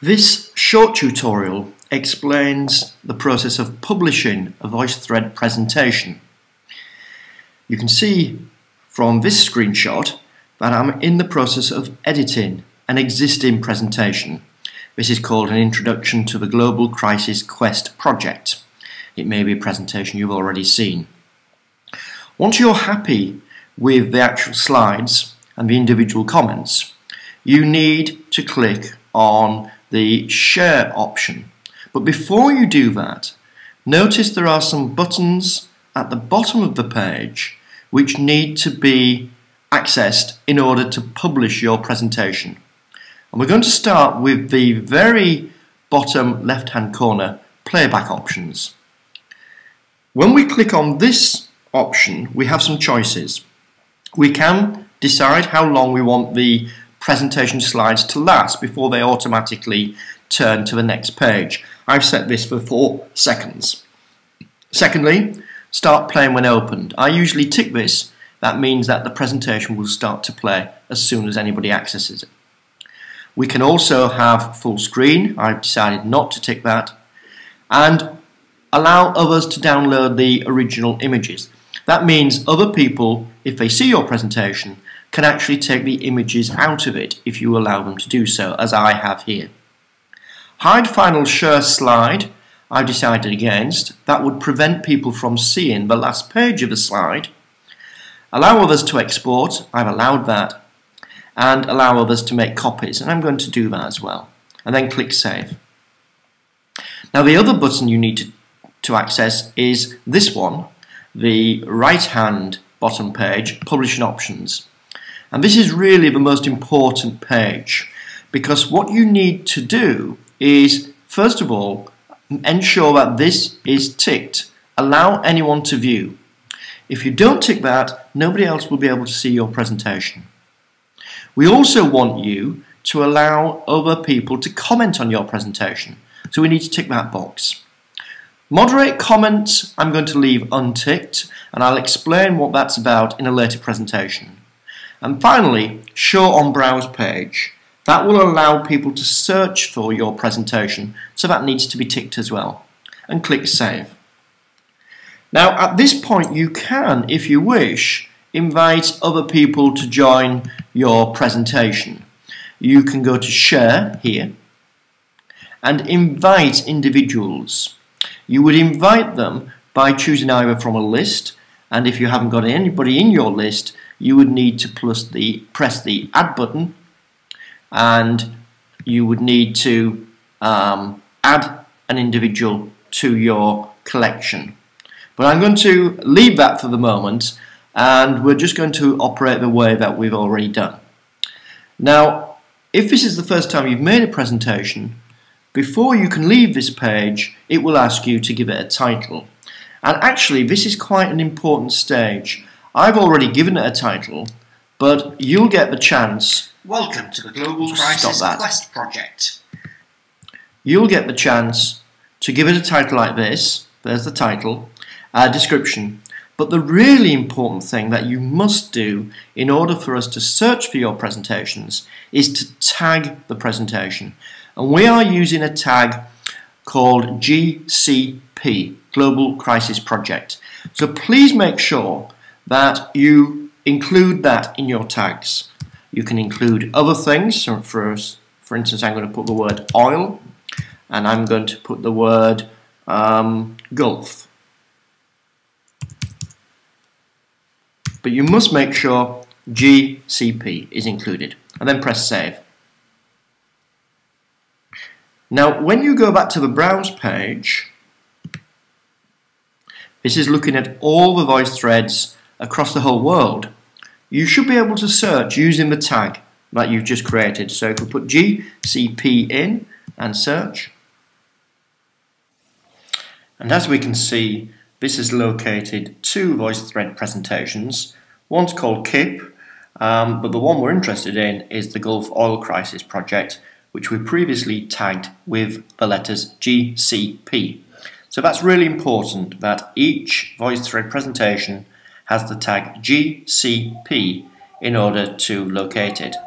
This short tutorial explains the process of publishing a VoiceThread presentation. You can see from this screenshot that I'm in the process of editing an existing presentation. This is called an Introduction to the Global Crisis Quest project. It may be a presentation you've already seen. Once you're happy with the actual slides and the individual comments, you need to click on the share option. But before you do that, notice there are some buttons at the bottom of the page which need to be accessed in order to publish your presentation. And we're going to start with the very bottom left hand corner, playback options. When we click on this option, we have some choices. We can decide how long we want the presentation slides to last before they automatically turn to the next page. I've set this for 4 seconds. Secondly, start playing when opened. I usually tick this. That means that the presentation will start to play as soon as anybody accesses it. We can also have full screen. I've decided not to tick that. And allow others to download the original images. That means other people, if they see your presentation, can actually take the images out of it if you allow them to do so, as I have here. Hide final share slide, I've decided against. That would prevent people from seeing the last page of the slide. Allow others to export, I've allowed that. And allow others to make copies, and I'm going to do that as well. And then click Save. Now the other button you need to access is this one, the right hand bottom page, Publishing Options. And this is really the most important page, because what you need to do is, first of all, ensure that this is ticked. Allow anyone to view. If you don't tick that, nobody else will be able to see your presentation. We also want you to allow other people to comment on your presentation, so we need to tick that box. Moderate comments I'm going to leave unticked, and I'll explain what that's about in a later presentation. And finally, Show on Browse page. That will allow people to search for your presentation, so that needs to be ticked as well. And click Save. Now at this point you can, if you wish, invite other people to join your presentation. You can go to Share here and invite individuals. You would invite them by choosing either from a list, and if you haven't got anybody in your list, you would need to press the Add button, and you would need to add an individual to your collection. But I'm going to leave that for the moment, and we're just going to operate the way that we've already done. Now, if this is the first time you've made a presentation, before you can leave this page, it will ask you to give it a title. And actually, this is quite an important stage. I've already given it a title, but you'll get the chance. Welcome to the Global Crisis Quest project. You'll get the chance to give it a title like this. There's the title, a description. But the really important thing that you must do in order for us to search for your presentations is to tag the presentation. And we are using a tag called GCP, Global Crisis Project. So please make sure that you include that in your tags. You can include other things. So for instance, I'm going to put the word oil, and I'm going to put the word Gulf. But you must make sure GCP is included, and then press Save. Now, when you go back to the Browse page, this is looking at all the VoiceThreads across the whole world. You should be able to search using the tag that you've just created. So if we put GCP in and search, and as we can see, this has located 2 VoiceThread presentations. One's called KIP, but the one we're interested in is the Gulf Oil Crisis Project, which we previously tagged with the letters GCP. So that's really important that each VoiceThread presentation has the tag GCP in order to locate it.